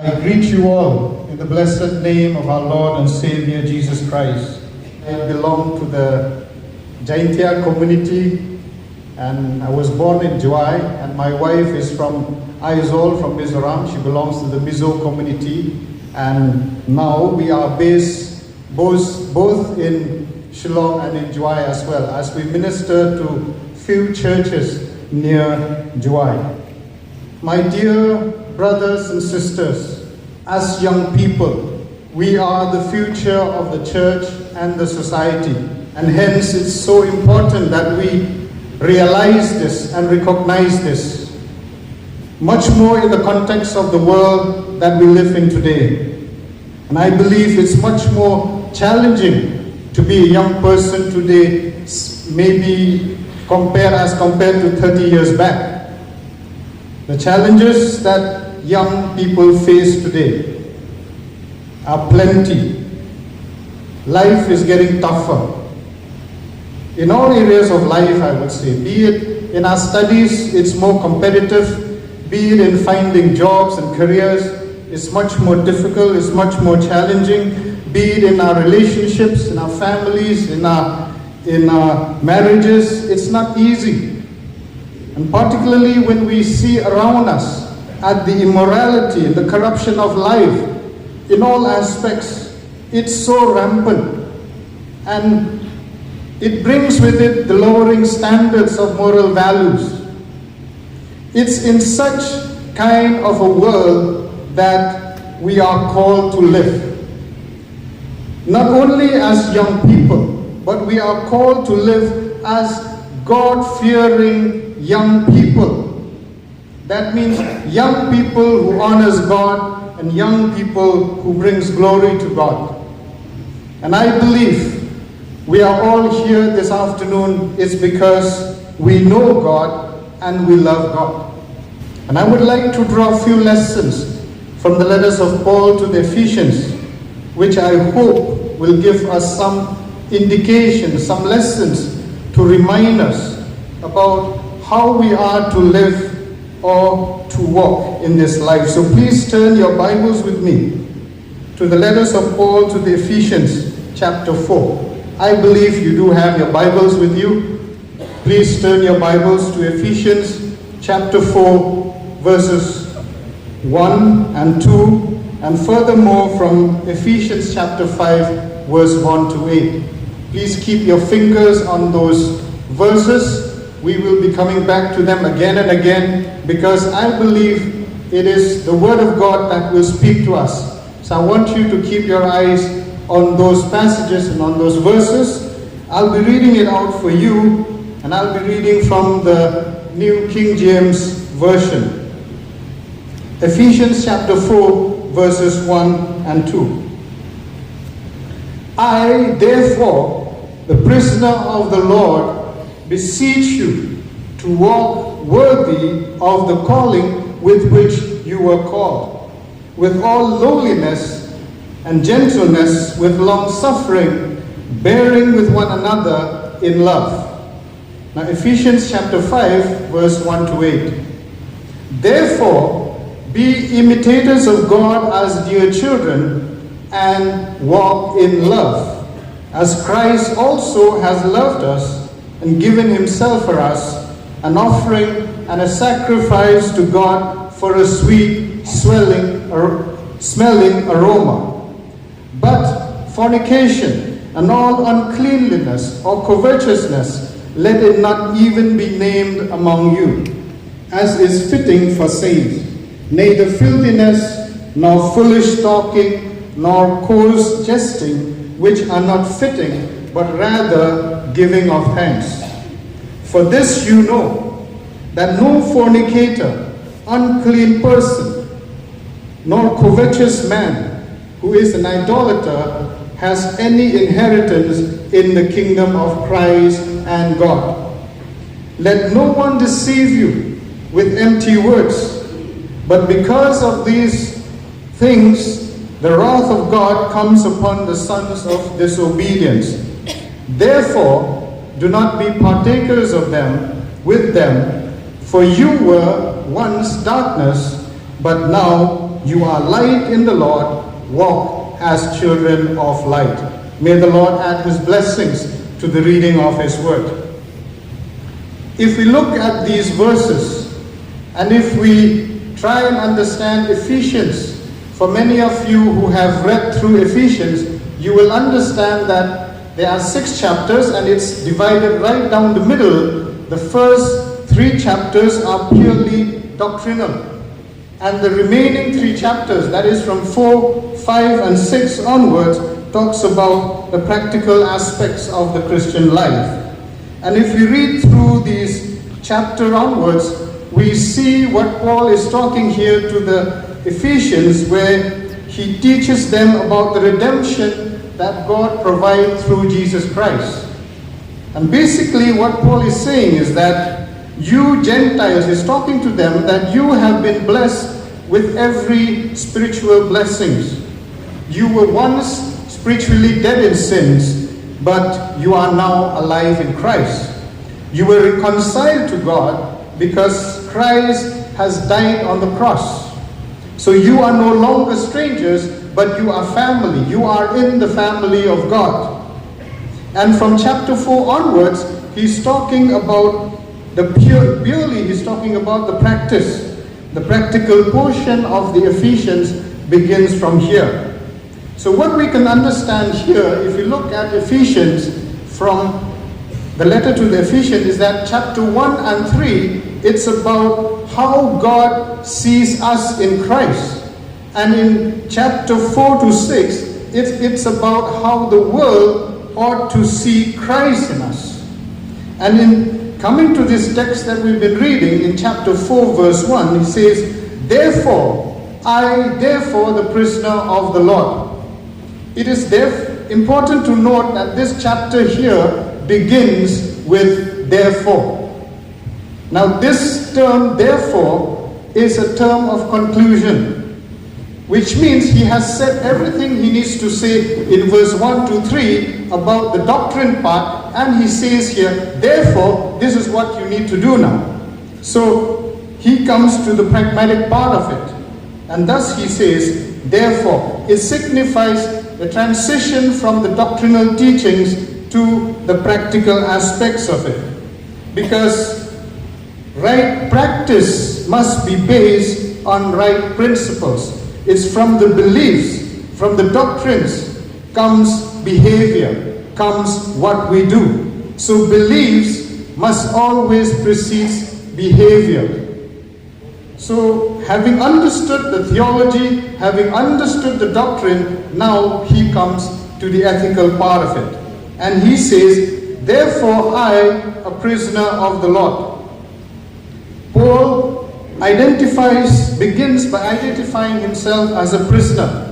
I greet you all in the blessed name of our Lord and Savior Jesus Christ. I belong to the Jaintia community and I was born in Juai, and my wife is from Aizawl, from Mizoram. She belongs to the Mizo community, and now we are based both in Shillong and in Juai as well, as we minister to few churches near Juai. My dear brothers and sisters, as young people, we are the future of the church and the society, and hence it's so important that we realize this and recognize this, much more in the context of the world that we live in today. And I believe it's much more challenging to be a young person today, maybe compared to 30 years back. The challenges that young people face today are plenty. Life is getting tougher. In all areas of life, I would say, be it in our studies, it's more competitive, be it in finding jobs and careers, it's much more difficult, it's much more challenging, be it in our relationships, in our families, in our marriages, it's not easy. And particularly when we see around us at the immorality and the corruption of life in all aspects, it's so rampant. And it brings with it the lowering standards of moral values. It's in such kind of a world that we are called to live. Not only as young people, but we are called to live as God-fearing young people. That means young people who honors God and young people who brings glory to God. And I believe we are all here this afternoon is because we know God and we love God. And I would like to draw a few lessons from the letters of Paul to the Ephesians, which I hope will give us some indications, some lessons to remind us about how we are to live or to walk in this life. So please turn your Bibles with me to the letters of Paul to the Ephesians chapter 4. I believe you do have your Bibles with you. Please turn your Bibles to Ephesians chapter 4 verses 1 and 2, and furthermore from Ephesians chapter 5 verse 1 to 8. Please keep your fingers on those verses. We will be coming back to them again and again because I believe it is the Word of God that will speak to us. So I want you to keep your eyes on those passages and on those verses. I'll be reading it out for you, and I'll be reading from the New King James Version. Ephesians chapter 4 verses 1 and 2. I, therefore, the prisoner of the Lord, beseech you to walk worthy of the calling with which you were called, with all lowliness and gentleness, with long suffering, bearing with one another in love. Now Ephesians chapter 5 verse 1 to 8. Therefore, be imitators of God as dear children, and walk in love, as Christ also has loved us and given himself for us, an offering and a sacrifice to God for a sweet smelling aroma. But fornication and all uncleanliness or covetousness, let it not even be named among you, as is fitting for saints, neither filthiness, nor foolish talking, nor coarse jesting, which are not fitting, but rather giving of thanks. For this you know, that no fornicator, unclean person, nor covetous man, who is an idolater, has any inheritance in the kingdom of Christ and God. Let no one deceive you with empty words, but because of these things, the wrath of God comes upon the sons of disobedience. Therefore, do not be partakers of them with them, for you were once darkness, but now you are light in the Lord, walk as children of light. May the Lord add his blessings to the reading of his word. If we look at these verses, and if we try and understand Ephesians, for many of you who have read through Ephesians, you will understand that there are 6 chapters and it's divided right down the middle. The first 3 chapters are purely doctrinal. And the remaining 3 chapters, that is from 4, 5, and 6 onwards, talks about the practical aspects of the Christian life. And if we read through these chapter onwards, we see what Paul is talking here to the Ephesians, where he teaches them about the redemption that God provides through Jesus Christ. And basically what Paul is saying is that you Gentiles, he's talking to them, that you have been blessed with every spiritual blessings. You were once spiritually dead in sins, but you are now alive in Christ. You were reconciled to God because Christ has died on the cross. So you are no longer strangers, but you are family. You are in the family of God. And from chapter 4 onwards, he's talking about he's talking about the practice. The practical portion of the Ephesians begins from here. So what we can understand here, if you look at Ephesians, from the letter to the Ephesians, is that chapter 1 and 3, it's about how God sees us in Christ. And in chapter 4 to 6, it's about how the world ought to see Christ in us. And in coming to this text that we've been reading in chapter 4 verse 1, he says, therefore, the prisoner of the Lord. It is important to note that this chapter here begins with therefore. Now this term therefore is a term of conclusion, which means he has said everything he needs to say in verse 1 to 3 about the doctrine part, and he says here, therefore, this is what you need to do now. So he comes to the pragmatic part of it, and thus he says, therefore. It signifies the transition from the doctrinal teachings to the practical aspects of it. Because right practice must be based on right principles. It's from the beliefs, from the doctrines, comes behavior, comes what we do. So beliefs must always precede behavior. So having understood the theology, having understood the doctrine, now he comes to the ethical part of it. And he says, therefore I, a prisoner of the Lord. Paul begins by identifying himself as a prisoner.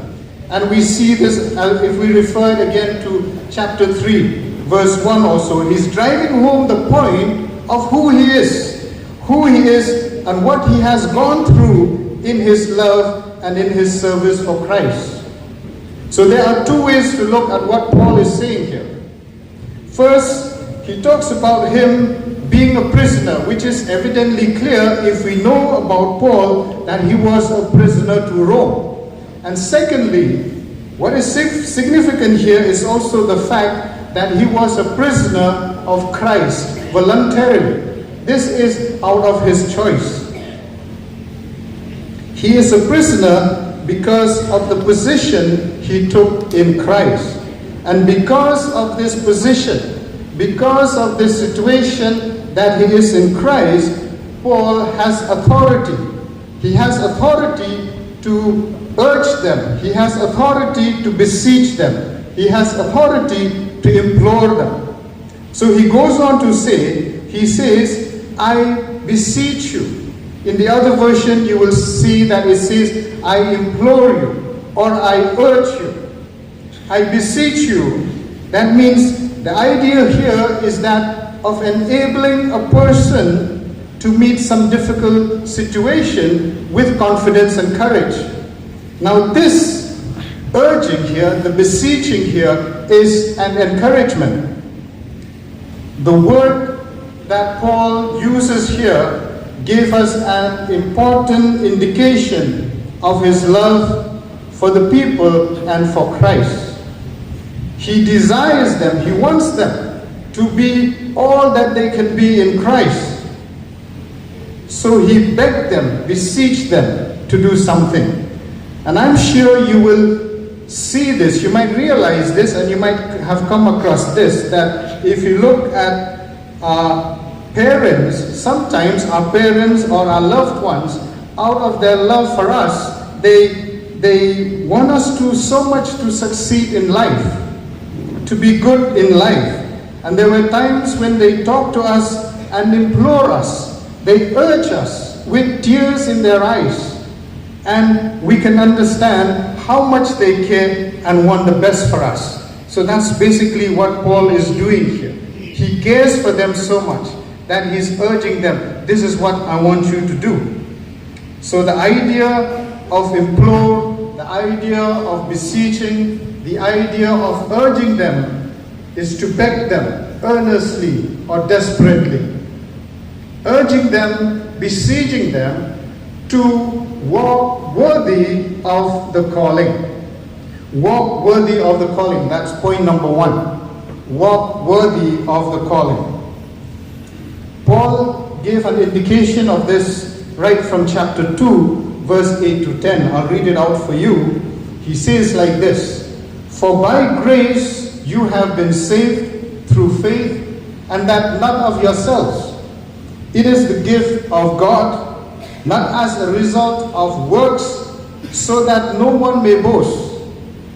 And we see this if we refer again to chapter 3, verse 1 also. He's driving home the point of who he is and what he has gone through in his love and in his service for Christ. So there are 2 ways to look at what Paul is saying here. First, he talks about him being a prisoner, which is evidently clear if we know about Paul that he was a prisoner to Rome. And secondly, what is significant here is also the fact that he was a prisoner of Christ voluntarily. This is out of his choice. He is a prisoner because of the position he took in Christ. And because of this position, because of this situation that he is in Christ, Paul has authority. He has authority to urge them. He has authority to beseech them. He has authority to implore them. So he goes on to say, he says, I beseech you. In the other version, you will see that it says, I implore you, or I urge you. I beseech you. That means the idea here is that of enabling a person to meet some difficult situation with confidence and courage. Now this urging here, the beseeching here, is an encouragement. The word that Paul uses here gave us an important indication of his love for the people and for Christ. He desires them, he wants them to be all that they can be in Christ. So he begged them, beseeched them to do something. And I'm sure you will see this, you might realize this, and you might have come across this, that if you look at our parents, sometimes our parents or our loved ones, out of their love for us, they want us to so much to succeed in life, to be good in life. And there were times when they talk to us and implore us, they urge us with tears in their eyes. And we can understand how much they care and want the best for us. So that's basically what Paul is doing here. He cares for them so much that he's urging them, this is what I want you to do. So the idea of implore, the idea of beseeching, the idea of urging them is to beg them earnestly or desperately. Urging them, beseeching them to walk worthy of the calling. Walk worthy of the calling. That's point number one. Walk worthy of the calling. Paul gave an indication of this right from chapter 2, verse 8 to 10. I'll read it out for you. He says like this, "For by grace you have been saved through faith, and that not of yourselves. It is the gift of God, not as a result of works, so that no one may boast.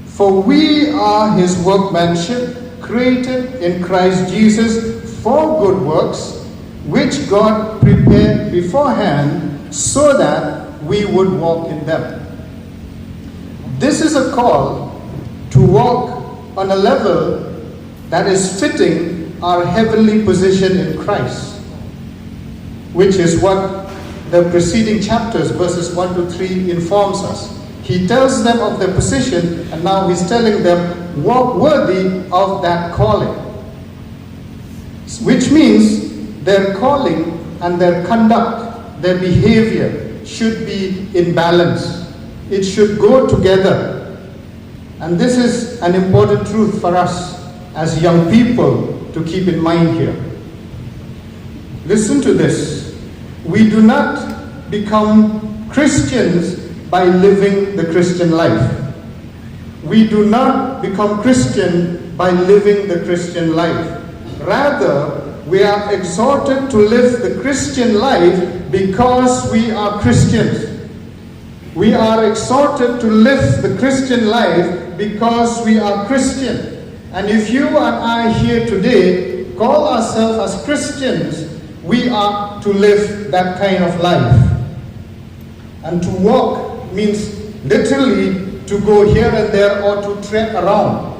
For we are his workmanship, created in Christ Jesus for good works, which God prepared beforehand so that we would walk in them." This is a call to walk on a level that is fitting our heavenly position in Christ, which is what the preceding chapters, verses 1 to 3, informs us. He tells them of their position, and now he's telling them, walk worthy of that calling. Which means their calling and their conduct, their behavior should be in balance. It should go together. And this is an important truth for us as young people to keep in mind here. Listen to this. We do not become Christians by living the Christian life. We do not become Christian by living the Christian life. Rather, we are exhorted to live the Christian life because we are Christians. We are exhorted to live the Christian life because we are Christian. And if you and I here today call ourselves as Christians, we are to live that kind of life. And to walk means literally to go here and there or to trek around.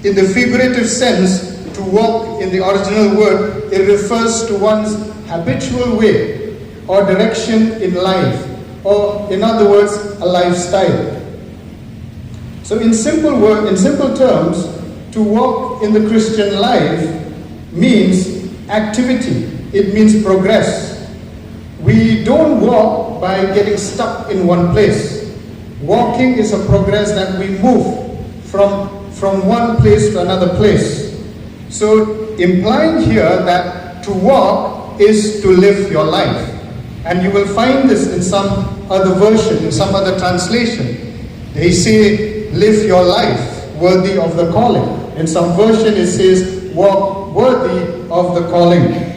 In the figurative sense, to walk in the original word, it refers to one's habitual way or direction in life, or in other words, a lifestyle. So in simple terms, to walk in the Christian life means activity. It means progress. We don't walk by getting stuck in one place. Walking is a progress that we move from one place to another place. So implying here that to walk is to live your life. And you will find this in some other version, in some other translation. They say, live your life worthy of the calling. In some version it says, walk worthy of the calling.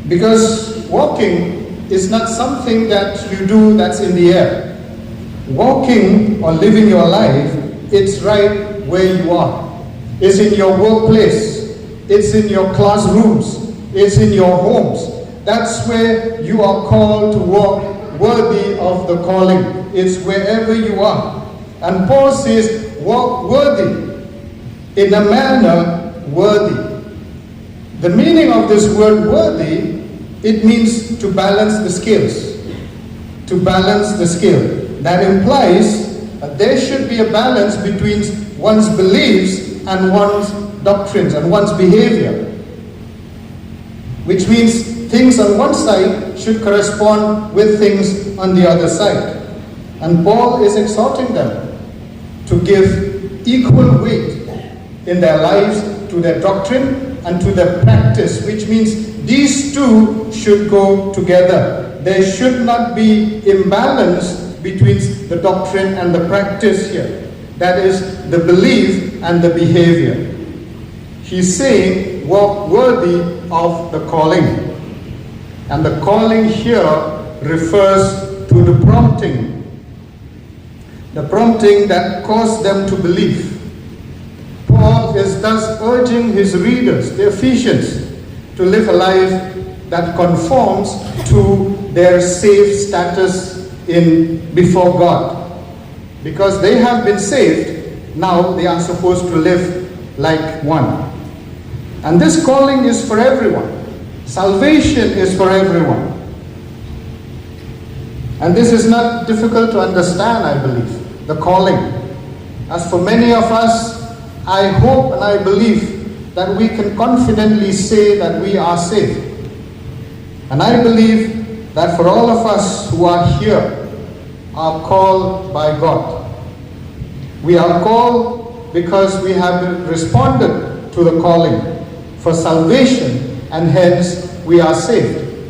Because walking is not something that you do that's in the air. Walking or living your life, it's right where you are. It's in your workplace. It's in your classrooms. It's in your homes. That's where you are called to walk worthy of the calling. It's wherever you are. And Paul says, walk worthy, in a manner worthy. The meaning of this word worthy, it means to balance the scales. To balance the scale. That implies that there should be a balance between one's beliefs and one's doctrines and one's behavior. Which means things on one side should correspond with things on the other side. And Paul is exhorting them to give equal weight in their lives to their doctrine and to their practice, which means these two should go together. There should not be imbalance between the doctrine and the practice here. That is the belief and the behavior. He's saying, walk worthy of the calling. And the calling here refers to the prompting. The prompting that caused them to believe. Paul is thus urging his readers, the Ephesians, to live a life that conforms to their saved status before God. Because they have been saved, now they are supposed to live like one. And this calling is for everyone. Salvation is for everyone. And this is not difficult to understand, I believe, the calling. As for many of us, I hope and I believe that we can confidently say that we are saved. And I believe that for all of us who are here are called by God. We are called because we have responded to the calling for salvation, and hence we are saved.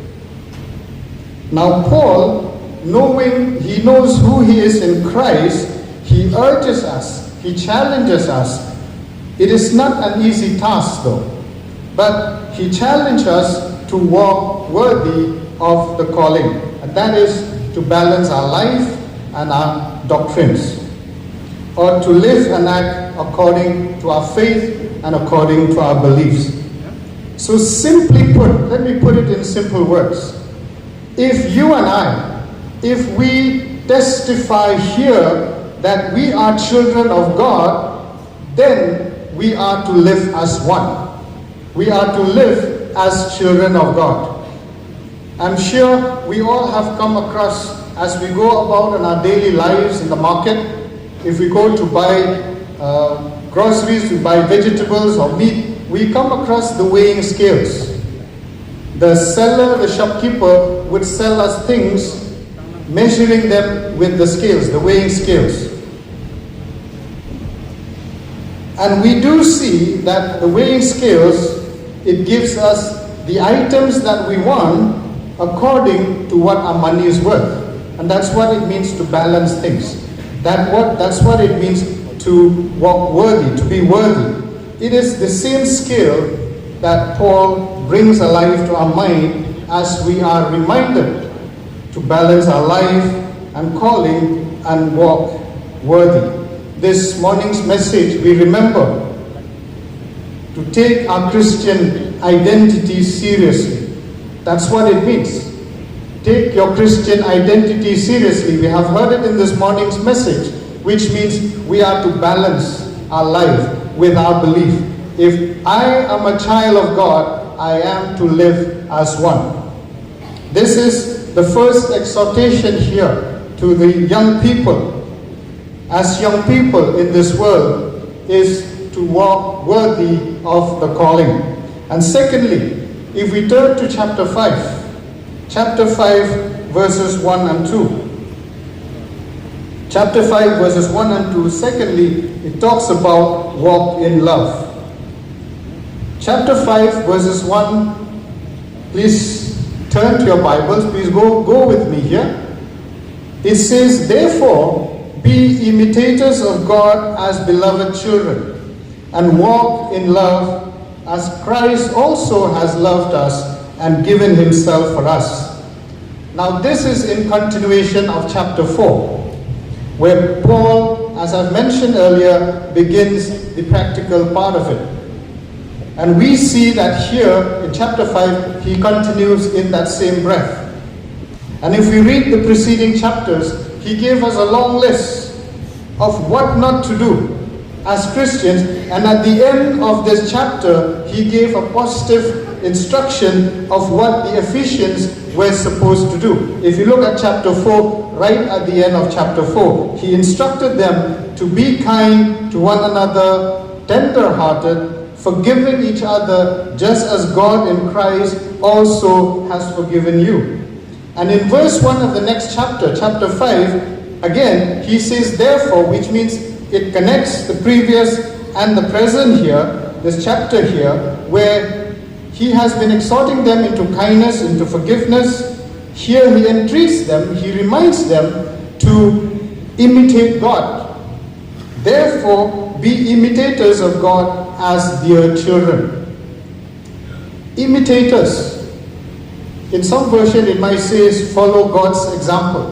Now Paul, knowing he knows who he is in Christ, he urges us, he challenges us. It is not an easy task though, but he challenges us to walk worthy of the calling, and that is to balance our life and our doctrines, or to live and act according to our faith and according to our beliefs. So simply put, let me put it in simple words. If you and I, if we testify here that we are children of God, then we are to live as one. We are to live as children of God. I'm sure we all have come across, as we go about in our daily lives in the market, if we go to buy groceries, to buy vegetables or meat, we come across the weighing scales. The seller, the shopkeeper, would sell us things, measuring them with the scales, the weighing scales. And we do see that the weighing scales, it gives us the items that we want according to what our money is worth. And that's what it means to balance things. That's what it means to walk worthy, to be worthy. It is the same scale that Paul brings alive to our mind as we are reminded to balance our life and calling and walk worthy. This morning's message, we remember to take our Christian identity seriously. That's what it means. Take your Christian identity seriously. We have heard it in this morning's message, which means we are to balance our life with our belief. If I am a child of God, I am to live as one. This is the first exhortation here to the young people. As young people in this world, is to walk worthy of the calling. And secondly, if we turn to chapter 5 verses 1 and 2. Chapter 5 verses 1 and 2, secondly, it talks about walk in love. Chapter 5 verses 1, please turn to your Bibles, please go with me here. It says, therefore, be imitators of God as beloved children, and walk in love as Christ also has loved us and given himself for us. Now this is in continuation of chapter 4, where Paul, as I've mentioned earlier, begins the practical part of it. And we see that here in chapter 5, he continues in that same breath. And if we read the preceding chapters, he gave us a long list of what not to do as Christians, and at the end of this chapter, he gave a positive instruction of what the Ephesians were supposed to do. If you look at chapter 4, right at the end of chapter 4, he instructed them to be kind to one another, tender-hearted, forgiving each other just as God in Christ also has forgiven you. And in verse 1 of the next chapter, chapter 5, again, he says therefore, which means it connects the previous and the present here, this chapter here, where he has been exhorting them into kindness, into forgiveness. Here he entreats them, he reminds them to imitate God. Therefore, be imitators of God as dear children. Imitators. In some version it might say follow God's example.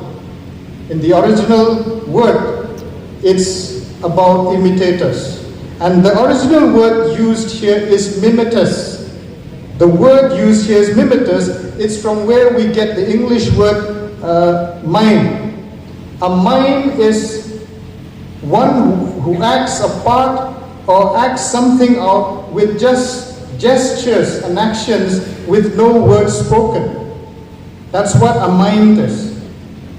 In the original word, it's about imitators. And the original word used here is mimetus. The word used here is mimetus. It's from where we get the English word mime. A mime is one who acts a part or acts something out with just gestures and actions with no words spoken. That's what a mime is.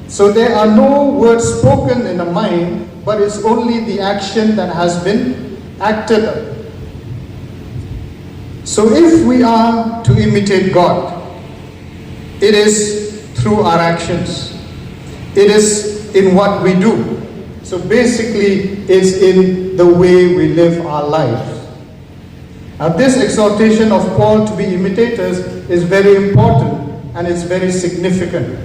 So there are no words spoken in a mime, but it's only the action that has been acted. So if we are to imitate God, it is through our actions. It is in what we do. So basically, it's in the way we live our lives. Now this exhortation of Paul to be imitators is very important and it's very significant.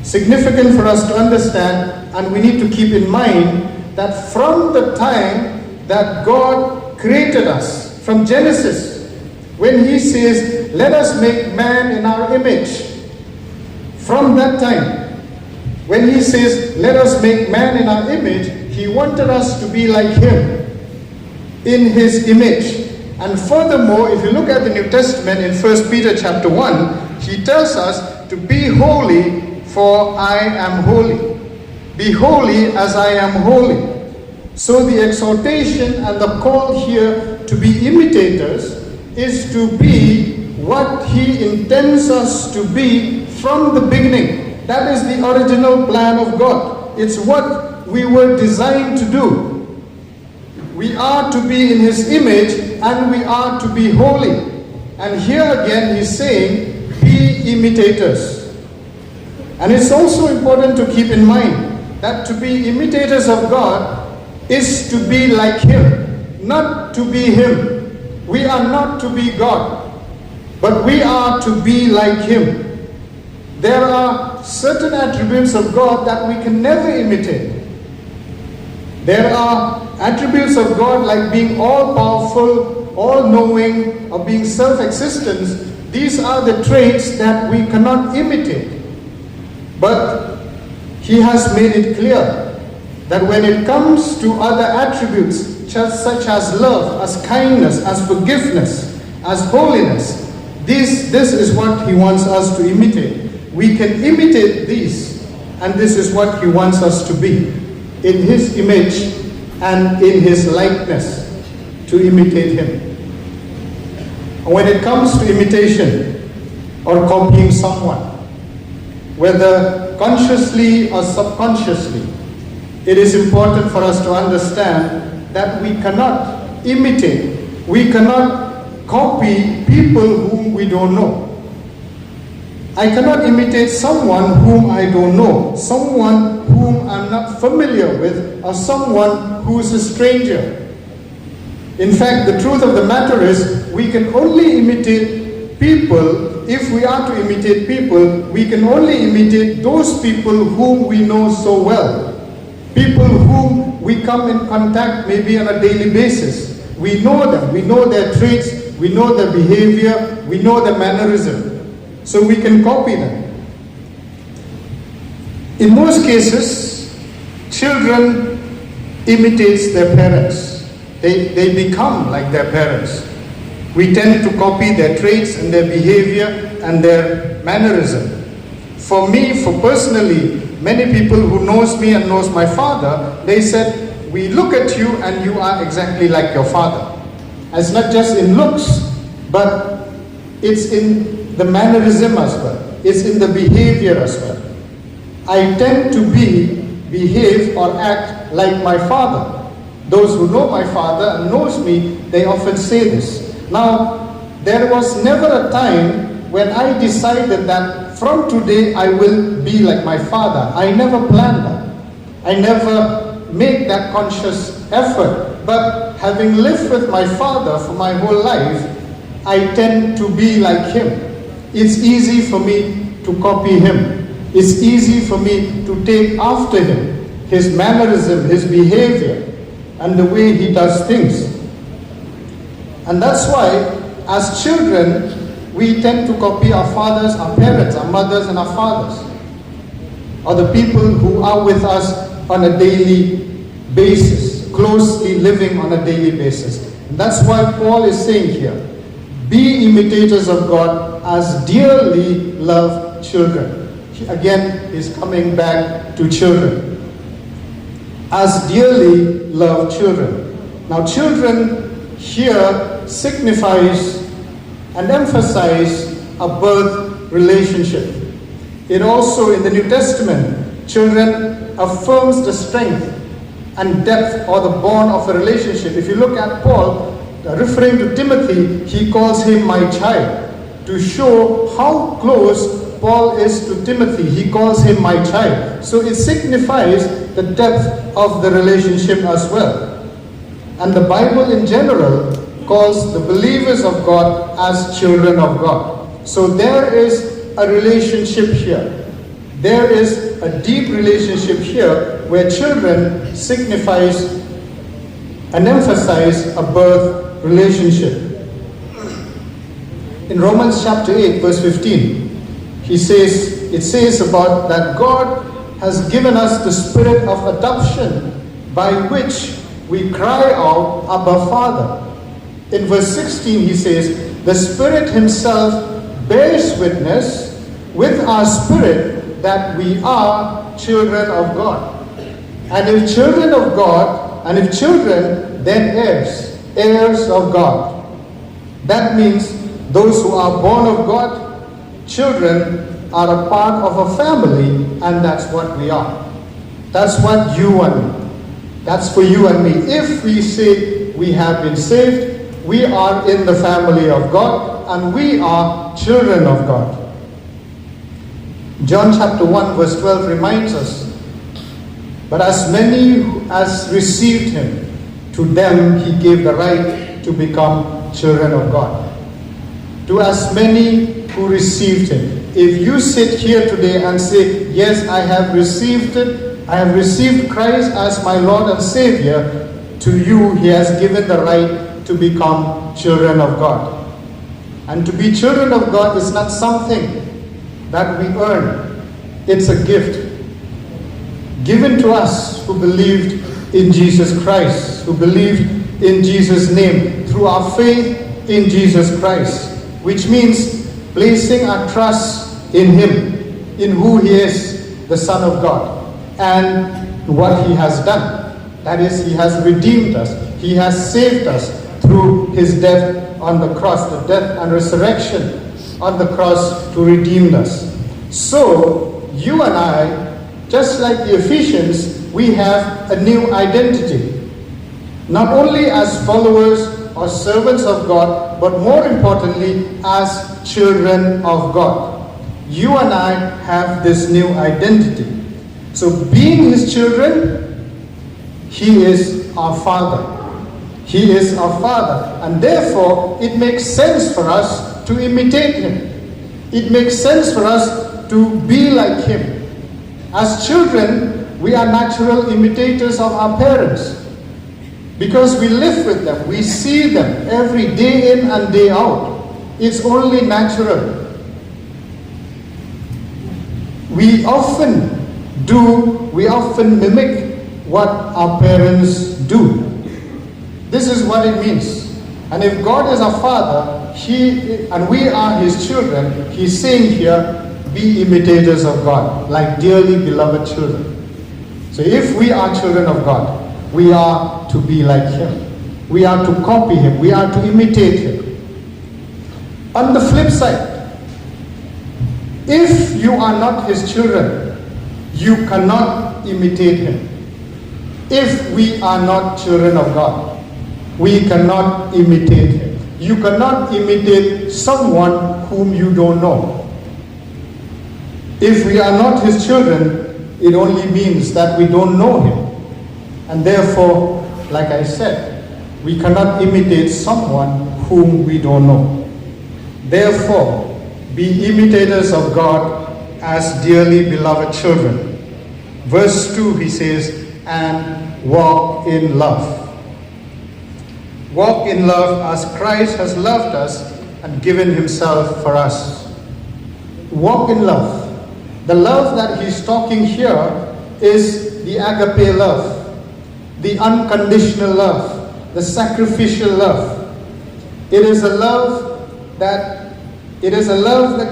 Significant for us to understand, and we need to keep in mind that from the time that God created us, from Genesis, when he says, let us make man in our image, from that time, when he says, let us make man in our image, he wanted us to be like him, in his image. And furthermore, if you look at the New Testament in 1 Peter chapter 1, he tells us to be holy, for I am holy. Be holy as I am holy. So the exhortation and the call here to be imitators is to be what he intends us to be from the beginning. That is the original plan of God. It's what we were designed to do. We are to be in his image and we are to be holy. And here again he's saying, be imitators. And it's also important to keep in mind that to be imitators of God is to be like him, not to be him. We are not to be God, but we are to be like him. There are certain attributes of God that we can never imitate. There are attributes of God like being all-powerful, all-knowing, or being self-existent. These are the traits that we cannot imitate. But he has made it clear that when it comes to other attributes, such as love, as kindness, as forgiveness, as holiness, this is what he wants us to imitate. We can imitate these, and this is what he wants us to be, in his image and in his likeness, to imitate him. When it comes to imitation or copying someone, whether consciously or subconsciously, it is important for us to understand that we cannot imitate, we cannot copy people whom we don't know. I cannot imitate someone whom I don't know, someone whom I'm not familiar with, or someone who is a stranger. In fact, the truth of the matter is, we can only imitate people. If we are to imitate people, we can only imitate those people whom we know so well. People whom we come in contact maybe on a daily basis. We know them, we know their traits, we know their behavior, we know their mannerism. So we can copy them. In most cases, children imitate their parents. They become like their parents. We tend to copy their traits and their behavior and their mannerism. For me, for personally, many people who knows me and knows my father, they said, we look at you and you are exactly like your father. It's not just in looks, but it's in the mannerism as well. It's in the behavior as well. I tend to behave or act like my father. Those who know my Father and knows me, they often say this. Now, there was never a time when I decided that from today I will be like my Father. I never planned that. I never made that conscious effort. But having lived with my Father for my whole life, I tend to be like Him. It's easy for me to copy Him. It's easy for me to take after Him, His mannerism, His behavior, and the way He does things. And that's why, as children, we tend to copy our fathers, our parents, our mothers, and our fathers, or the people who are with us on a daily basis, closely living on a daily basis. And that's why Paul is saying here, be imitators of God as dearly loved children. Again, he's coming back to children. As dearly loved children. Now, children here signifies and emphasize a birth relationship. It also, in the New Testament, children affirms the strength and depth or the bond of a relationship. If you look at Paul, referring to Timothy, he calls him my child. To show how close Paul is to Timothy, he calls him my child. So it signifies the depth of the relationship as well. And the Bible in general calls the believers of God as children of God. So there is a relationship here. There is a deep relationship here where children signifies and emphasize a birth relationship. In Romans chapter 8 verse 15, it says about that God has given us the spirit of adoption by which we cry out, Abba, Father. In verse 16 he says, the Spirit Himself bears witness with our spirit that we are children of God. And if children of God, and if children, then heirs of God. That means those who are born of God, children, are a part of a family, and that's what we are. That's what you and me. That's for you and me. If we say we have been saved, we are in the family of God, and we are children of God. John chapter 1 verse 12 reminds us, but as many as received Him, to them He gave the right to become children of God. To as many who received Him. If you sit here today and say, yes, I have received it, I have received Christ as my Lord and Savior, to you He has given the right to become children of God. And to be children of God is not something that we earn. It's a gift given to us who believed in Jesus Christ, who believed in Jesus' name, through our faith in Jesus Christ, which means placing our trust in Him, in who He is, the Son of God, and what He has done. That is, He has redeemed us. He has saved us through His death on the cross, the death and resurrection on the cross to redeem us. So, you and I, just like the Ephesians, we have a new identity. Not only as followers or servants of God, but more importantly, as children of God. You and I have this new identity. So being His children, He is our Father. He is our Father. And therefore, it makes sense for us to imitate Him. It makes sense for us to be like Him. As children, we are natural imitators of our parents. Because we live with them, we see them every day in and day out. It's only natural. We often mimic what our parents do. This is what it means. And if God is our Father, and we are His children, He's saying here, be imitators of God, like dearly beloved children. So if we are children of God, we are to be like Him. We are to copy Him. We are to imitate Him. On the flip side, if you are not His children, you cannot imitate Him. if we are not children of God, we cannot imitate him. You cannot imitate someone whom you don't know. If we are not his children, it only means that we don't know him. And therefore, like I said, we cannot imitate someone whom we don't know. Therefore, be imitators of God as dearly beloved children. Verse 2, he says, and walk in love. Walk in love as Christ has loved us and given himself for us. Walk in love. The love that he's talking here is the agape love, the unconditional love, the sacrificial love. It is a love that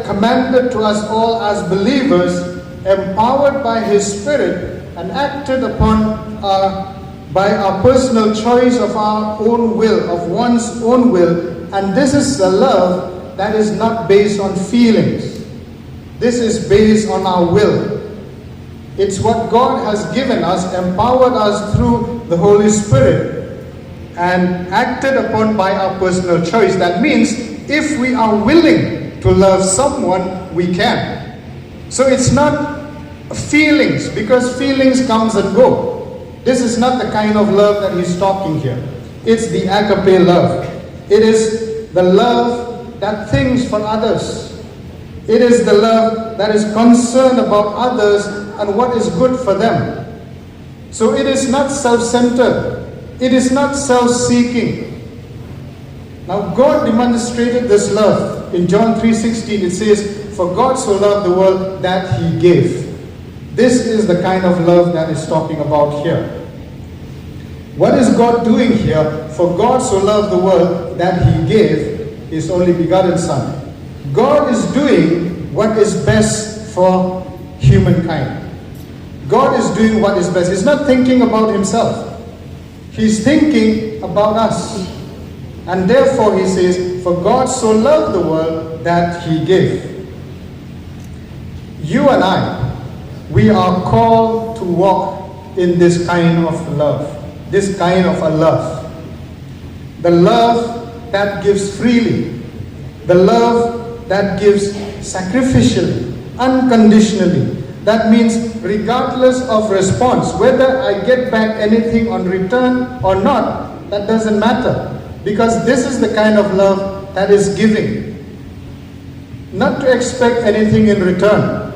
commanded to us all as believers, empowered by his Spirit and acted upon by our personal choice of our own will, of one's own will. And this is a love that is not based on feelings. This is based on our will. It's what God has given us, empowered us through the Holy Spirit, and acted upon by our personal choice. That means if we are willing to love someone, we can. So it's not feelings, because feelings comes and go. This is not the kind of love that he's talking here. It's the agape love. It is the love that thinks for others. It is the love that is concerned about others and what is good for them. So it is not self-centered. It is not self-seeking. Now God demonstrated this love. In John 3:16 it says, for God so loved the world that he gave. This is the kind of love that is talking about here. What is God doing here? For God so loved the world that he gave his only begotten Son. God is doing what is best for humankind. God is doing what is best. He's not thinking about himself. He's thinking about us. And therefore he says, for God so loved the world that he gave. You and I, we are called to walk in this kind of love. This kind of a love. The love that gives freely. The love that gives sacrificially, unconditionally. That means regardless of response, whether I get back anything on return or not, that doesn't matter. Because this is the kind of love that is giving. Not to expect anything in return.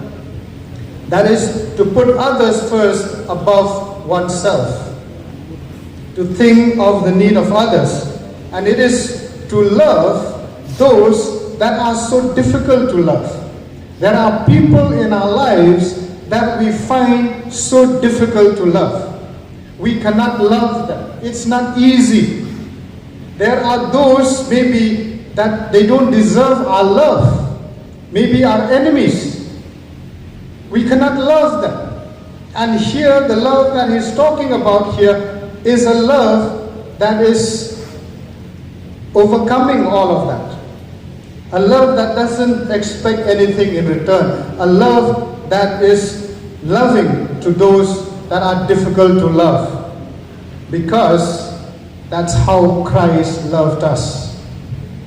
That is to put others first above oneself. To think of the need of others. And it is to love those that are so difficult to love. There are people in our lives that we find so difficult to love. We cannot love them. It's not easy. There are those maybe that they don't deserve our love. Maybe our enemies. We cannot love them. And here the love that he's talking about here is a love that is overcoming all of that. A love that doesn't expect anything in return. A love that is loving to those that are difficult to love. Because that's how Christ loved us.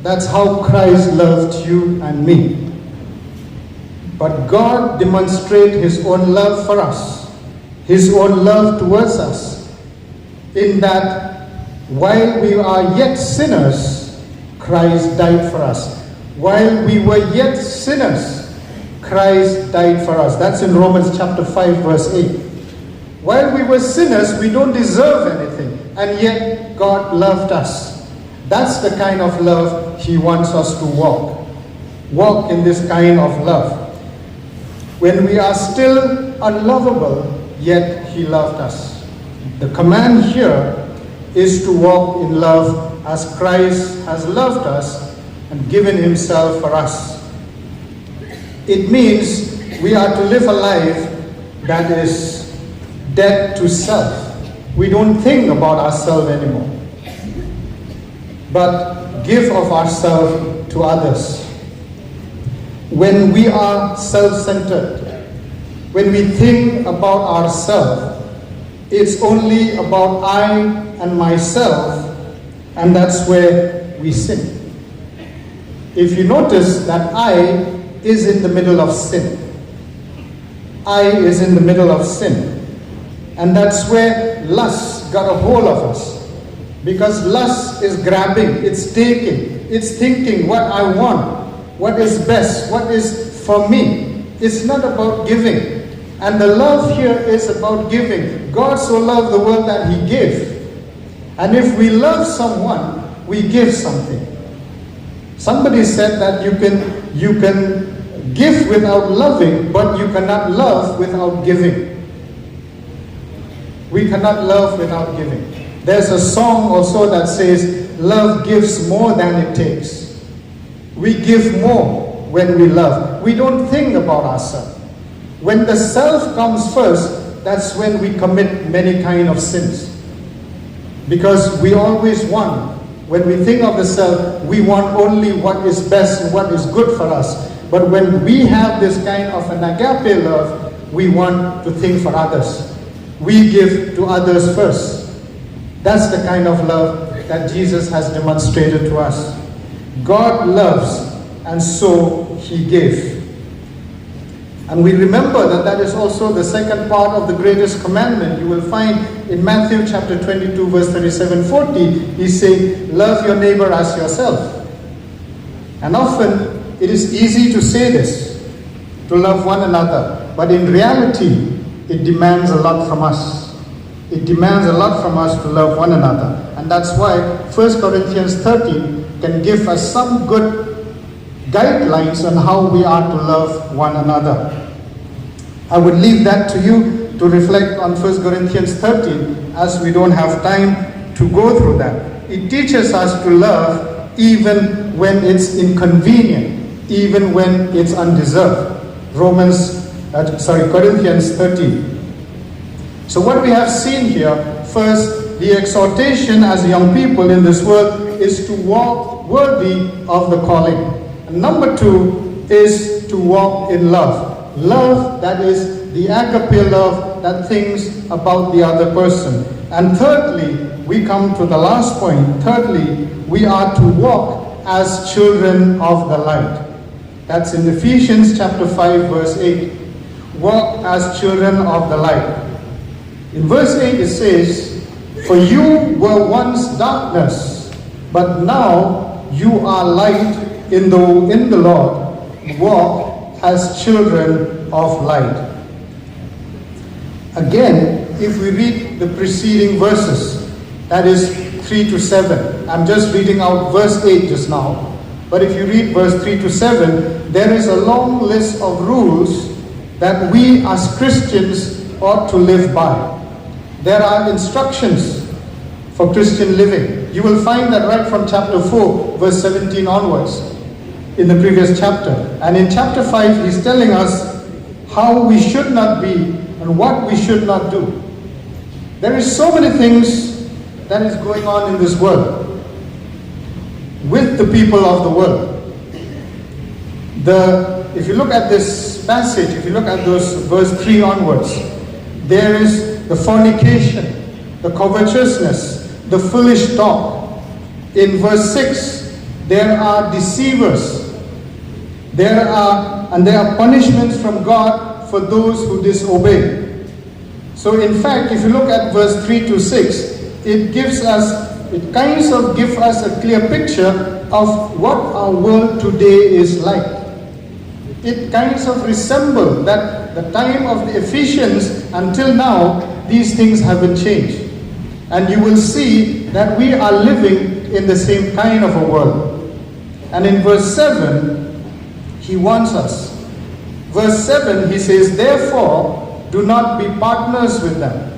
That's how Christ loved you and me. But God demonstrated his own love for us. His own love towards us. In that while we are yet sinners, Christ died for us. While we were yet sinners, Christ died for us. That's in Romans chapter 5 verse 8. While we were sinners, we don't deserve anything. And yet God loved us. That's the kind of love he wants us to walk. Walk in this kind of love. When we are still unlovable, yet he loved us. The command here is to walk in love as Christ has loved us and given himself for us. It means we are to live a life that is dead to self. We don't think about ourselves anymore, but give of ourselves to others. When we are self-centered, when we think about ourselves, It's only about I and myself, and that's where we sin. If you notice that I is in the middle of sin. I is in the middle of sin. And that's where lust got a hold of us. Because lust is grabbing, it's taking, it's thinking what I want, what is best, what is for me. It's not about giving. And the love here is about giving. God so loved the world that He gave. And if we love someone, we give something. Somebody said that you can give without loving, but you cannot love without giving. We cannot love without giving. There's a song also that says, love gives more than it takes. We give more when we love. We don't think about ourselves. When the self comes first, that's when we commit many kind of sins. Because we always want, when we think of the self, we want only what is best and what is good for us. But when we have this kind of an agape love, we want to think for others. We give to others first. That's the kind of love that Jesus has demonstrated to us. God loves, and so He gave. And we remember that that is also the second part of the greatest commandment. You will find in Matthew chapter 22, verse 37-40, He says, love your neighbor as yourself. And often it is easy to say this, to love one another. But in reality, it demands a lot from us. It demands a lot from us to love one another. And that's why 1 Corinthians 13 can give us some good guidelines on how we are to love one another. I would leave that to you to reflect on 1 Corinthians 13, as we don't have time to go through that. It teaches us to love even when it's inconvenient, even when it's undeserved. Corinthians 13. So what we have seen here, first, the exhortation as young people in this world is to walk worthy of the calling. And number two is to walk in love. Love that is the agape love that thinks about the other person. And thirdly, we come to the last point. Thirdly, we are to walk as children of the light. That's in Ephesians chapter 5, verse 8. Walk as children of the light. In verse 8 it says, for you were once darkness, but now you are light in the Lord. Walk as children of light. Again, if we read the preceding verses, that is 3 to 7. I'm just reading out verse 8 just now. But if you read verse 3 to 7, there is a long list of rules that we as Christians ought to live by. There are instructions for Christian living. You will find that right from chapter 4, verse 17 onwards, in the previous chapter. And in chapter 5, he's telling us how we should not be and what we should not do. There is so many things that is going on in this world with the people of the world. If you look at this passage, if you look at those verse 3 onwards, there is the fornication, the covetousness, the foolish talk. In verse 6, there are deceivers. There are punishments from God for those who disobey. So in fact, if you look at verse 3 to 6, it kinds of gives us a clear picture of what our world today is like. It kinds of resembles that the time of the Ephesians until now, these things haven't changed. And you will see that we are living in the same kind of a world. And in verse 7, he warns us. Verse 7, he says, therefore, do not be partners with them.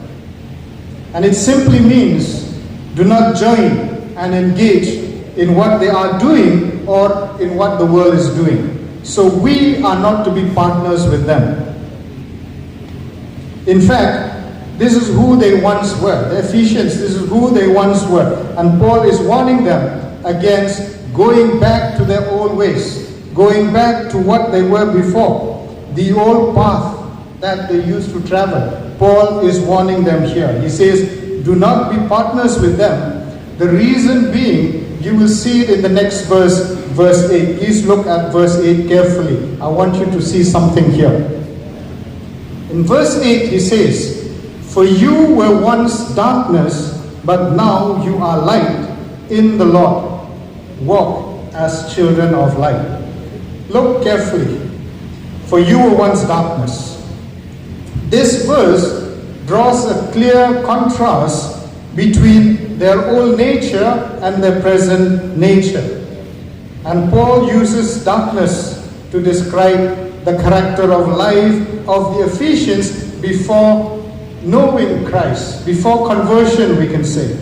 And it simply means, do not join and engage in what they are doing or in what the world is doing. So we are not to be partners with them. In fact, this is who they once were. The Ephesians, this is who they once were. And Paul is warning them against going back to their old ways, going back to what they were before, the old path that they used to travel. Paul is warning them here. He says, do not be partners with them. The reason being, you will see it in the next verse, verse 8. Please look at verse 8 carefully. I want you to see something here. In verse 8 he says, for you were once darkness, but now you are light in the Lord. Walk as children of light. Look carefully. For you were once darkness. This verse draws a clear contrast between their old nature and their present nature. And Paul uses darkness to describe the character of life of the Ephesians before knowing Christ, before conversion, we can say.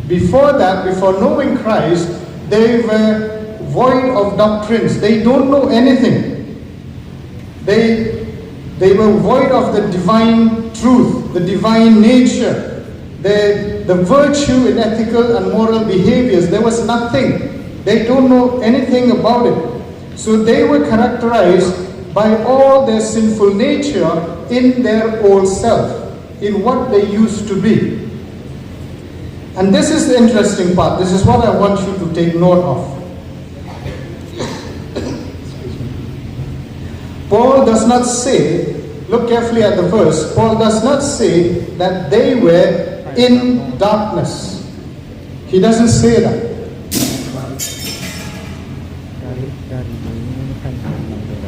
Before that, before knowing Christ, they were void of doctrines. They don't know anything. They were void of the divine truth, the divine nature, the virtue in ethical and moral behaviors. There was nothing. They don't know anything about it. So they were characterized by all their sinful nature in their old self, in what they used to be. And this is the interesting part. This is what I want you to take note of. Paul does not say, look carefully at the verse, Paul does not say that they were in darkness. He doesn't say that.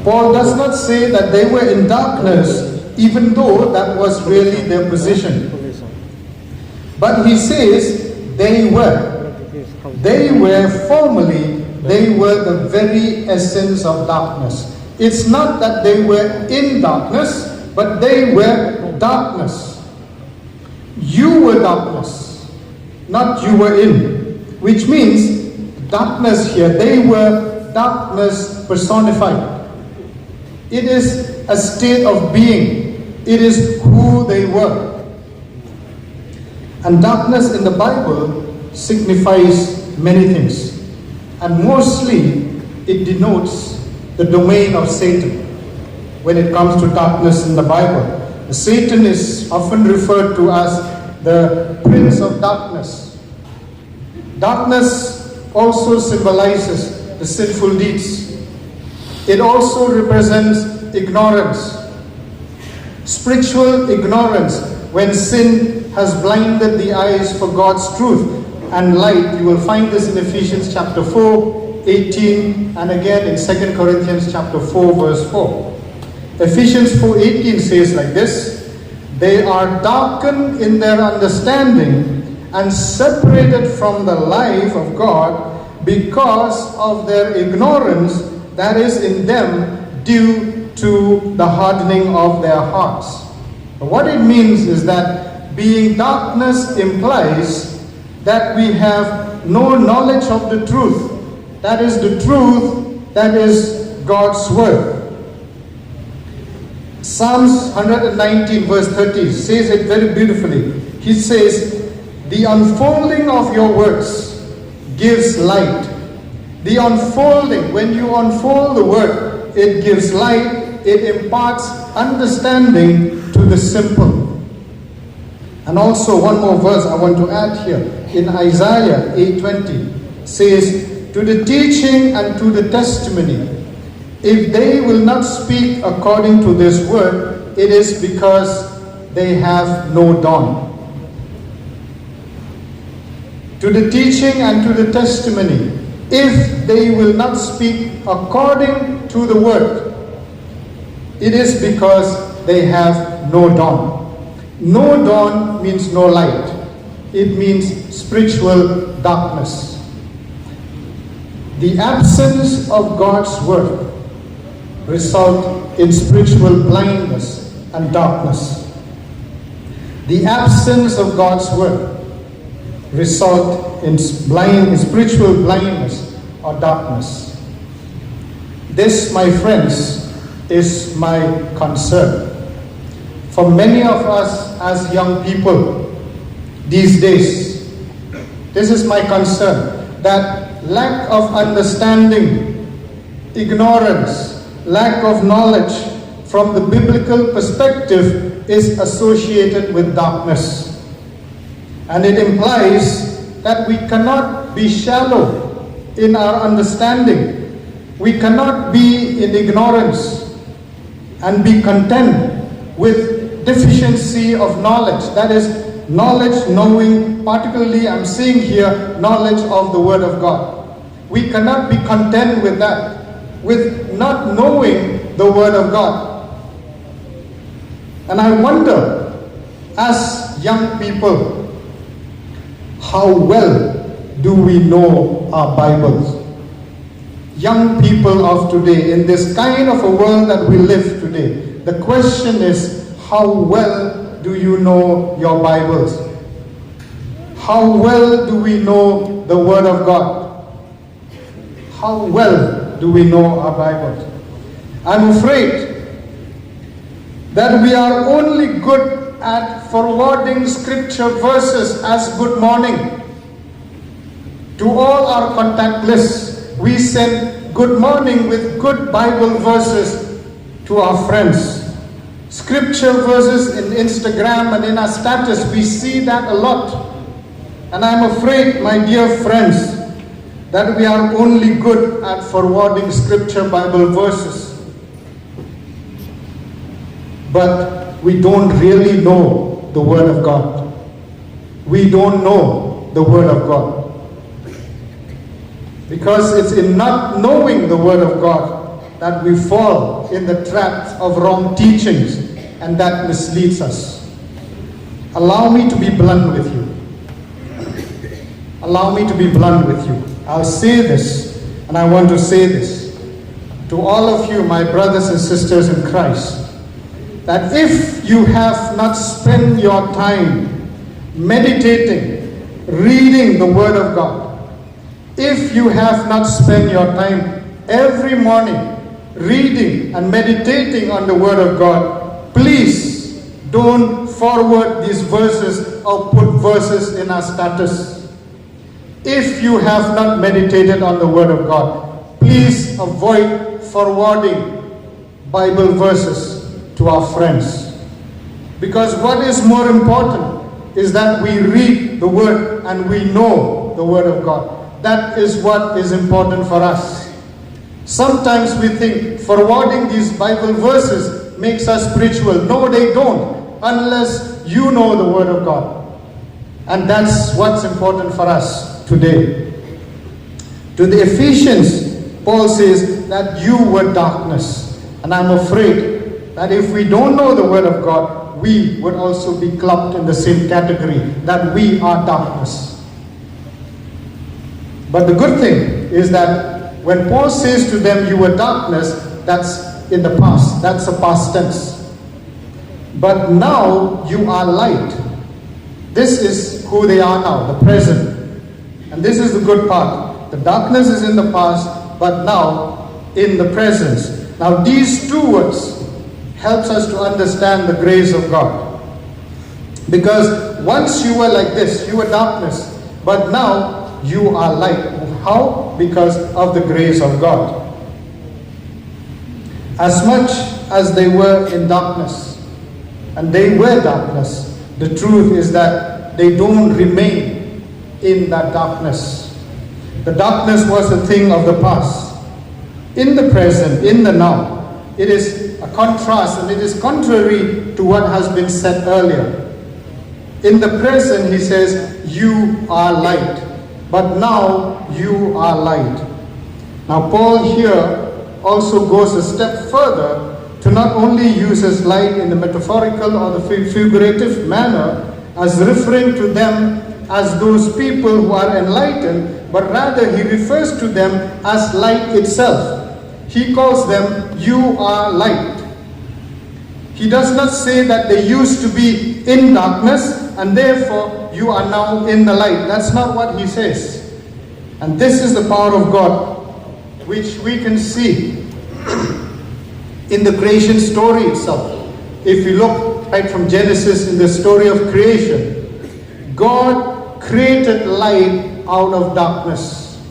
Paul does not say that they were in darkness, even though that was really their position. But he says they were. They were formerly, they were the very essence of darkness. It's not that they were in darkness, but they were darkness. You were darkness, not you were in. Which means darkness here, they were darkness personified. It is a state of being. It is who they were. And darkness in the Bible signifies many things. And mostly it denotes the domain of Satan. When it comes to darkness in the Bible, Satan is often referred to as the prince of darkness. Darkness also symbolizes the sinful deeds. It also represents ignorance, spiritual ignorance, when sin has blinded the eyes for God's truth and light. You will find this in Ephesians chapter 4, 18, and again in 2 Corinthians chapter 4, verse 4. Ephesians 4:18 says like this, they are darkened in their understanding and separated from the life of God because of their ignorance that is in them due to the hardening of their hearts. What it means is that being darkness implies that we have no knowledge of the truth. That is the truth, that is God's word. Psalms 119 verse 30 says it very beautifully. He says, the unfolding of your words gives light. The unfolding, when you unfold the word, it gives light, it imparts understanding to the simple. And also one more verse I want to add here. In Isaiah 8:20 says, to the teaching and to the testimony, if they will not speak according to this word, it is because they have no dawn. To the teaching and to the testimony, if they will not speak according to the word, it is because they have no dawn. No dawn means no light. It means spiritual darkness. The absence of God's word result in spiritual blindness and darkness. The absence of God's word result in spiritual blindness or darkness. This, my friends, is my concern. For many of us as young people these days, this is my concern, that lack of understanding, ignorance, lack of knowledge from the biblical perspective is associated with darkness. And it implies that we cannot be shallow in our understanding. We cannot be in ignorance and be content with deficiency of knowledge. That is, knowledge, knowing, particularly I'm seeing here, knowledge of the Word of God. We cannot be content with that, with not knowing the Word of God. And I wonder, as young people, how well do we know our Bibles? Young people of today, in this kind of a world that we live today, the question is, how well do you know your Bibles? How well do we know the Word of God? How well do we know our Bibles? I'm afraid that we are only good at forwarding scripture verses as good morning. To all our contact lists, we send good morning with good Bible verses to our friends. Scripture verses in Instagram and in our status, we see that a lot. And I'm afraid, my dear friends, that we are only good at forwarding scripture Bible verses. But we don't really know the Word of God. We don't know the Word of God. Because it's in not knowing the Word of God that we fall in the traps of wrong teachings, and that misleads us. Allow me to be blunt with you. Allow me to be blunt with you. I'll say this, and I want to say this to all of you, my brothers and sisters in Christ, that if you have not spent your time meditating, reading the Word of God, if you have not spent your time every morning reading and meditating on the Word of God, please don't forward these verses or put verses in our status. If you have not meditated on the Word of God, please avoid forwarding Bible verses to our friends. Because what is more important is that we read the Word and we know the Word of God. That is what is important for us. Sometimes we think forwarding these Bible verses makes us spiritual. No, they don't, unless you know the Word of God. And that's what's important for us today. To the Ephesians, Paul says that you were darkness. And I'm afraid that if we don't know the Word of God, we would also be clubbed in the same category, that we are darkness. But the good thing is that when Paul says to them, you were darkness, that's in the past. That's a past tense. But now you are light. This is who they are now, the present. And this is the good part. The darkness is in the past, but now in the present. Now these two words helps us to understand the grace of God. Because once you were like this, you were darkness, but now you are light. How? Because of the grace of God. As much as they were in darkness, and they were darkness, the truth is that they don't remain in that darkness. The darkness was a thing of the past. In the present, in the now, it is a contrast, and it is contrary to what has been said earlier. In the present, he says, you are light. But now you are light. Now Paul here also goes a step further to not only uses light in the metaphorical or the figurative manner as referring to them as those people who are enlightened, but rather he refers to them as light itself. He calls them, you are light. He does not say that they used to be in darkness and therefore you are now in the light. That's not what he says. And this is the power of God, which we can see in the creation story itself. If we look right from Genesis in the story of creation, God created light out of darkness.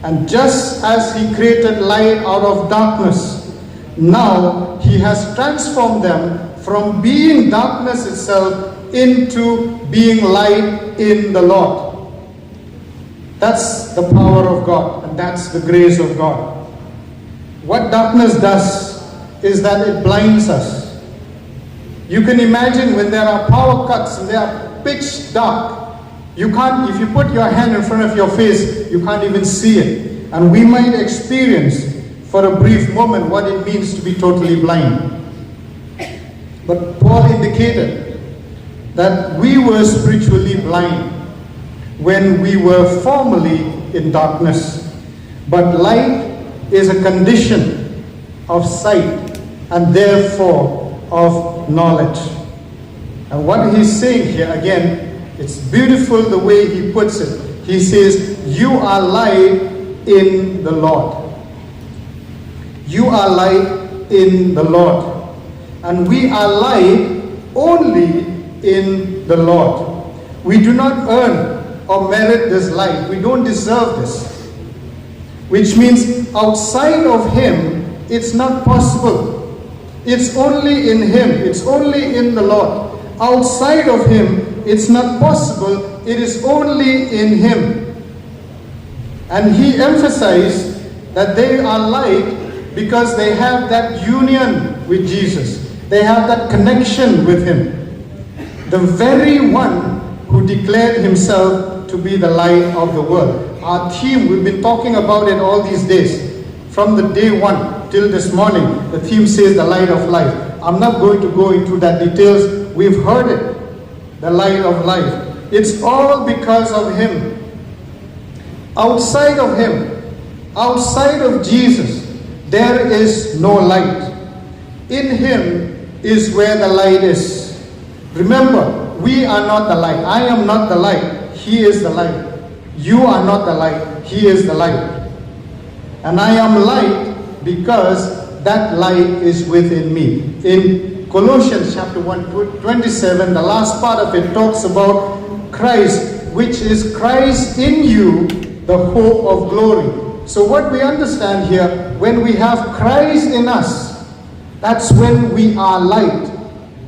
And just as he created light out of darkness, now he has transformed them from being darkness itself into being light in the Lord. That's the power of God, and that's the grace of God. What darkness does is that it blinds us. You can imagine when there are power cuts and they are pitch dark, you can't, if you put your hand in front of your face, you can't even see it. And we might experience for a brief moment what it means to be totally blind. But Paul indicated that we were spiritually blind when we were formerly in darkness. But light is a condition of sight and therefore of knowledge. And what he's saying here, again, it's beautiful the way he puts it. He says, you are light in the Lord. You are light in the Lord. And we are light only in the Lord. We do not earn or merit this light. We don't deserve this. Which means outside of Him, it's not possible. It's only in Him. It's only in the Lord. Outside of Him, it's not possible. It is only in Him. And he emphasized that they are light because they have that union with Jesus. They have that connection with Him. The very one who declared Himself to be the light of the world. Our theme, we've been talking about it all these days. From the day one till this morning, the theme says the light of life. I'm not going to go into that details. We've heard it. The light of life. It's all because of Him. Outside of Him, outside of Jesus, there is no light. In Him is where the light is. Remember, we are not the light. I am not the light. He is the light. You are not the light. He is the light. And I am light because that light is within me. In Colossians chapter 1:27, the last part of it talks about Christ, which is Christ in you, the hope of glory. So what we understand here, when we have Christ in us, that's when we are light.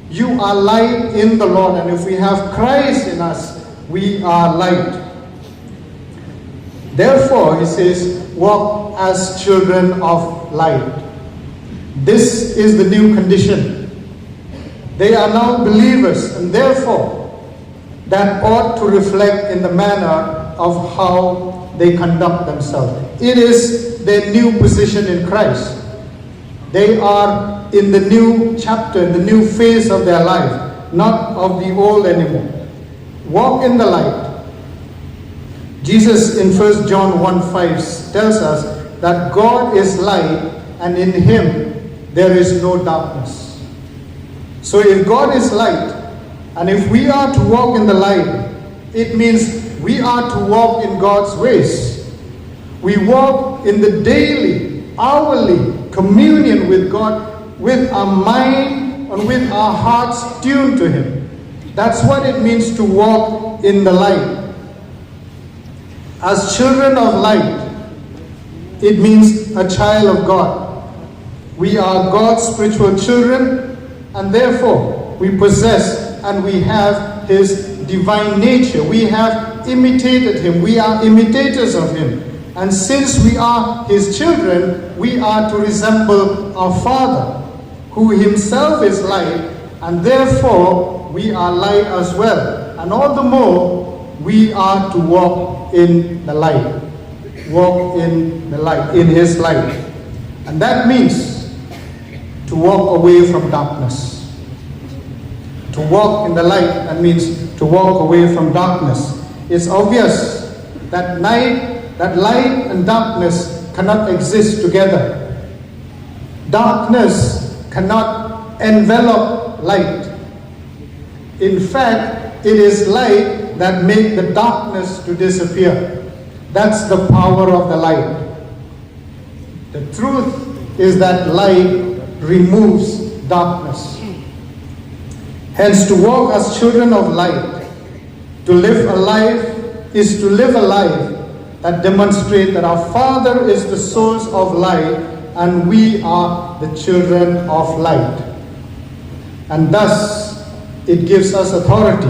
You are light in the Lord, and if we have Christ in us, we are light. Therefore, he says, walk as children of light. This is the new condition. They are now believers, and therefore, that ought to reflect in the manner of how they conduct themselves. It is their new position in Christ. They are in the new chapter, in the new phase of their life, not of the old anymore. Walk in the light. Jesus in 1 John 1:5 tells us that God is light and in Him there is no darkness. So if God is light and if we are to walk in the light, it means we are to walk in God's ways. We walk in the daily, hourly communion with God, with our mind and with our hearts tuned to Him. That's what it means to walk in the light. As children of light, it means a child of God. We are God's spiritual children, and therefore we possess and we have His divine nature. We have imitated Him. We are imitators of Him. And since we are His children, we are to resemble our Father, who Himself is light, and therefore we are light as well. And all the more, we are to walk in the light. Walk in the light, in His light. And that means to walk away from darkness. To walk in the light, that means to walk away from darkness. It's obvious that light and darkness cannot exist together. Darkness cannot envelop light. In fact, it is light that makes the darkness to disappear. That's the power of the light. The truth is that light removes darkness. Hence, to walk as children of light, to live a life is to live a life that demonstrates that our Father is the source of light and we are the children of light. and thus it gives us authority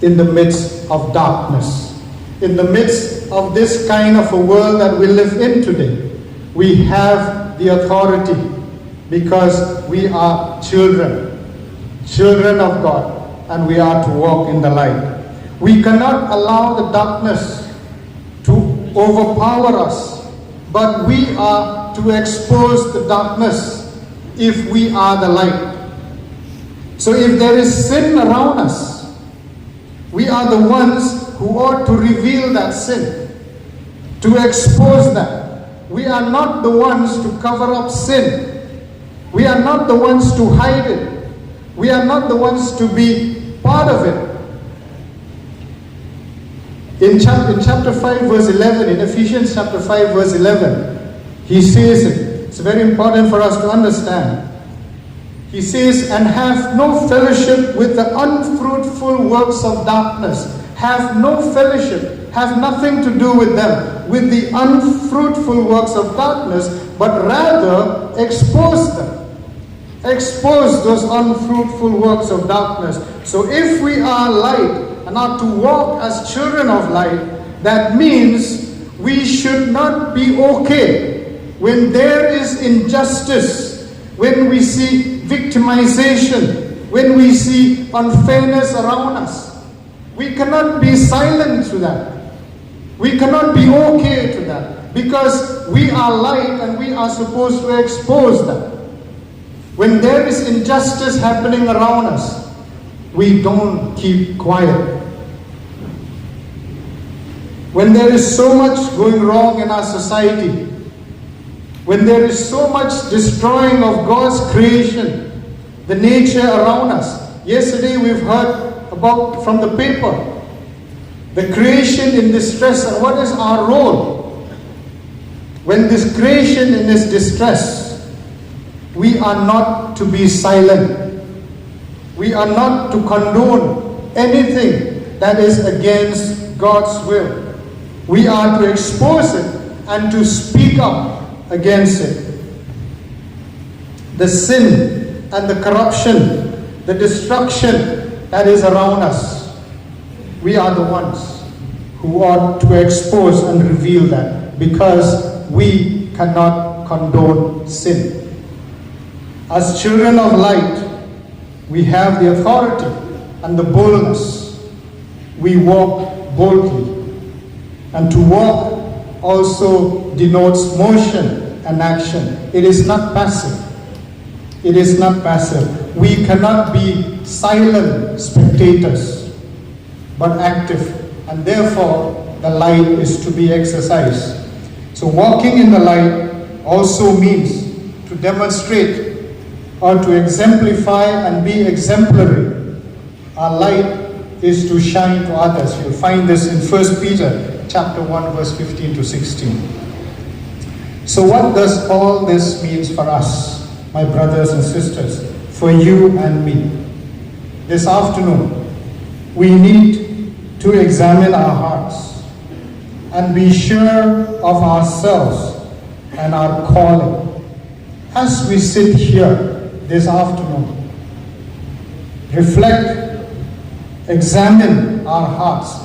in the midst of darkness. In the midst of this kind of a world that we live in today, we have the authority because we are children of God, and we are to walk in the light. We cannot allow the darkness to overpower us, but we are to expose the darkness if we are the light. So if there is sin around us, we are the ones who ought to reveal that sin, to expose that. We are not the ones to cover up sin. We are not the ones to hide it. We are not the ones to be part of it. In chapter 5 verse 11, in Ephesians chapter 5 verse 11, he says it. It's very important for us to understand. He says, and have no fellowship with the unfruitful works of darkness. Have no fellowship, have nothing to do with them, with the unfruitful works of darkness, but rather expose them. Expose those unfruitful works of darkness. So if we are light and are to walk as children of light, that means we should not be okay when there is injustice, when we see victimization, when we see unfairness around us. We cannot be silent to that. We cannot be okay to that, because we are light and we are supposed to expose that. When there is injustice happening around us, we don't keep quiet. When there is so much going wrong in our society, when there is so much destroying of God's creation, the nature around us. Yesterday we've heard about from the paper, the creation in distress, and what is our role? When this creation in this distress, we are not to be silent. We are not to condone anything that is against God's will. We are to expose it and to speak up against it. The sin and the corruption, the destruction that is around us, we are the ones who ought to expose and reveal that, because we cannot condone sin. As children of light, we have the authority and the boldness. We walk boldly. And to walk also denotes motion and action. It is not passive. It is not passive. We cannot be silent spectators, but active. And therefore, the light is to be exercised. So walking in the light also means to demonstrate or to exemplify and be exemplary. Our light is to shine to others. You'll find this in 1 Peter chapter 1 verse 15 to 16. So what does all this mean for us, my brothers and sisters, for you and me? This afternoon, we need to examine our hearts and be sure of ourselves and our calling. As we sit here this afternoon, reflect, examine our hearts,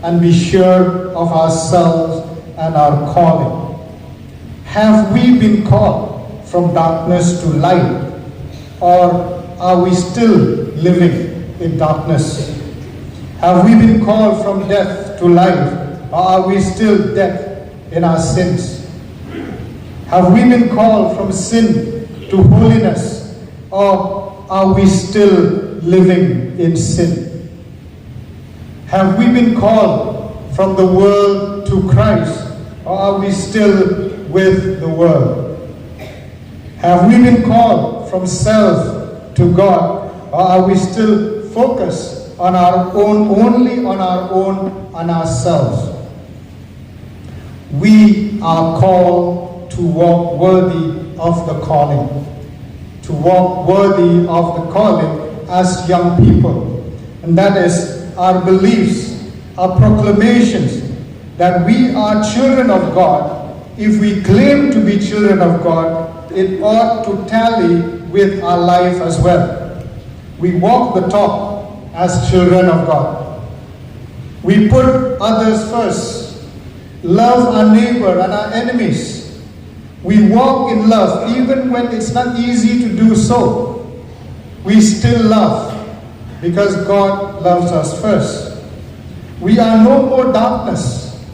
and be sure of ourselves and our calling. Have we been called from darkness to light, or are we still living in darkness? Have we been called from death to life, or are we still dead in our sins? Have we been called from sin to holiness, or are we still living in sin? Have we been called from the world to Christ, or are we still with the world? Have we been called from self to God, or are we still focused on our own, only on our own, on ourselves? We are called to walk worthy of the calling, to walk worthy of the calling as young people. And that is our beliefs, our proclamations that we are children of God. If we claim to be children of God, it ought to tally with our life as well. We walk the talk as children of God. We put others first, love our neighbor and our enemies. We walk in love even when it's not easy to do so. We still love because God loves us first. We are no more darkness.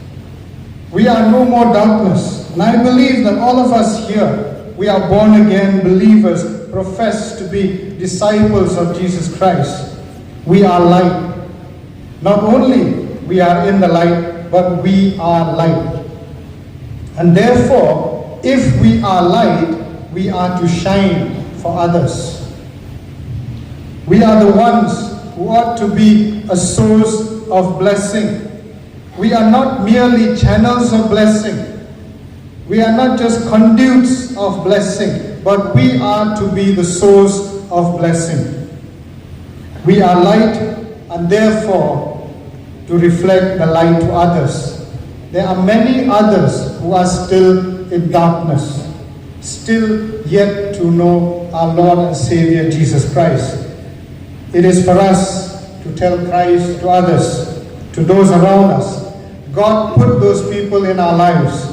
We are no more darkness. And I believe that all of us here, we are born again believers, profess to be disciples of Jesus Christ. We are light. Not only we are in the light, but we are light. And therefore, if we are light, we are to shine for others. We are the ones who ought to be a source of blessing. We are not merely channels of blessing. We are not just conduits of blessing, but we are to be the source of blessing. We are light, and therefore to reflect the light to others. There are many others who are still in darkness, still yet to know our Lord and Savior Jesus Christ. It is for us to tell Christ to others, to those around us. God put those people in our lives,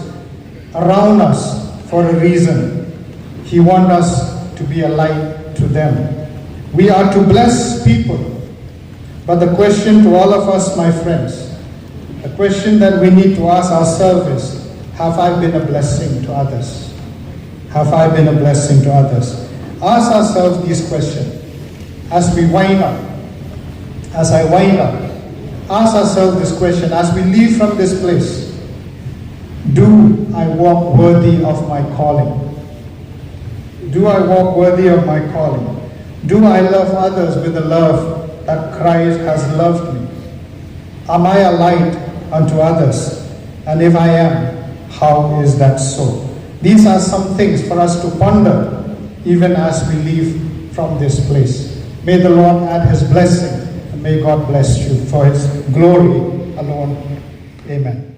around us, for a reason. He wants us to be a light to them. We are to bless people. But the question to all of us, my friends, the question that we need to ask ourselves is, have I been a blessing to others? Have I been a blessing to others? Ask ourselves these questions as we wind up. As I wind up, ask ourselves this question as we leave from this place. Do I walk worthy of my calling? Do I walk worthy of my calling? Do I love others with the love that Christ has loved me? Am I a light unto others? And if I am, how is that so? These are some things for us to ponder even as we leave from this place. May the Lord add His blessing, and may God bless you for His glory alone. Amen.